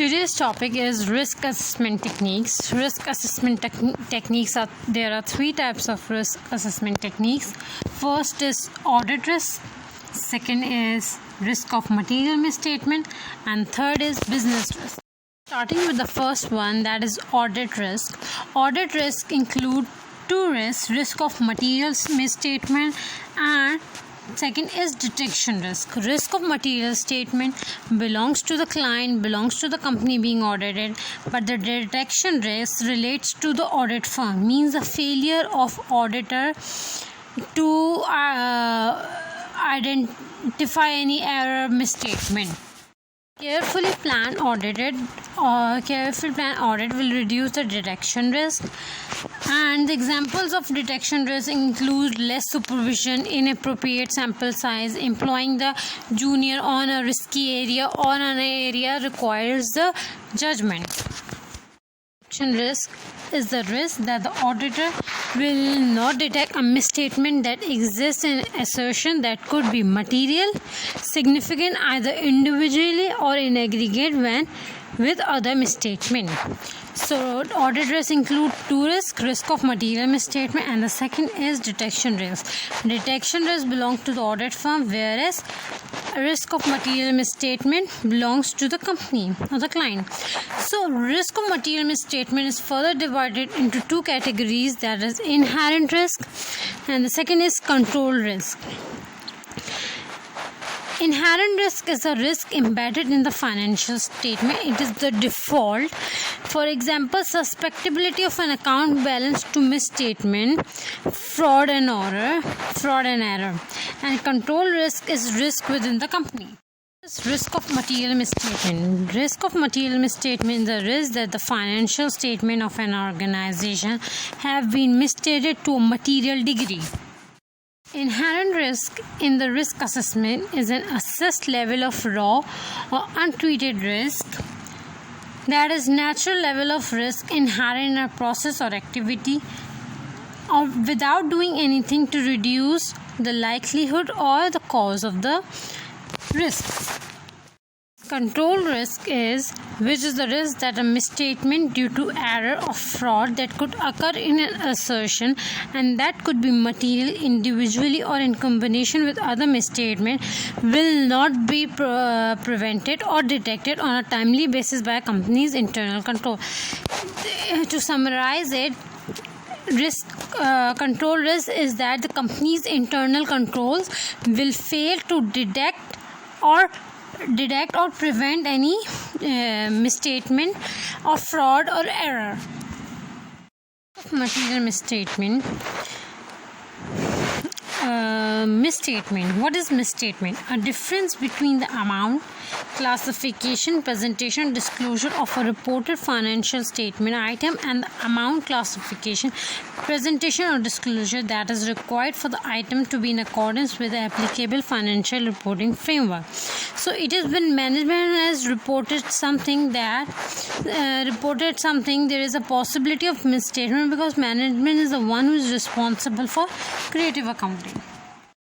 Today's topic is risk assessment techniques. Risk assessment techniques there are three types of risk assessment techniques. First is audit risk, second is risk of material misstatement, and third is business risk. Starting with the first one, that is audit risk. Audit risk include two risks: risk of material misstatement and second is detection risk. Risk of material statement belongs to the client, belongs to the company being audited, but the detection risk relates to the audit firm, means the failure of auditor to identify any error misstatement. Careful plan audit will reduce the detection risk, and the examples of detection risk include less supervision, inappropriate sample size, employing the junior on a risky area or an area requires the judgment. Detection risk is the risk that the auditor will not detect a misstatement that exists in assertion that could be material, significant either individually or in aggregate when with other misstatement. So audit risk include two risks: risk of material misstatement and the second is detection risk. Detection risk belongs to the audit firm, whereas risk of material misstatement belongs to the company or the client. So risk of material misstatement is further divided into two categories, that is inherent risk and the second is control risk. Inherent risk is a risk embedded in the financial statement. It is the default. For example, susceptibility of an account balance to misstatement, fraud and error. And control risk is risk within the company. Risk of material misstatement. Risk of material misstatement is the risk that the financial statement of an organization have been misstated to a material degree. Inherent risk in the risk assessment is an assessed level of raw or untreated risk, that is natural level of risk inherent in a process or activity or without doing anything to reduce the likelihood or the cause of the risk. Control risk is the risk that a misstatement due to error or fraud that could occur in an assertion and that could be material individually or in combination with other misstatement will not be prevented or detected on a timely basis by a company's internal control. To summarize it, control risk is that the company's internal controls will fail to detect or prevent any misstatement or fraud or error. Material misstatement. Misstatement. What is misstatement? A difference between the amount, classification, presentation, disclosure of a reported financial statement item and the amount, classification, presentation or disclosure that is required for the item to be in accordance with the applicable financial reporting framework. So it is when management has reported something, there is a possibility of misstatement because management is the one who is responsible for creative accounting.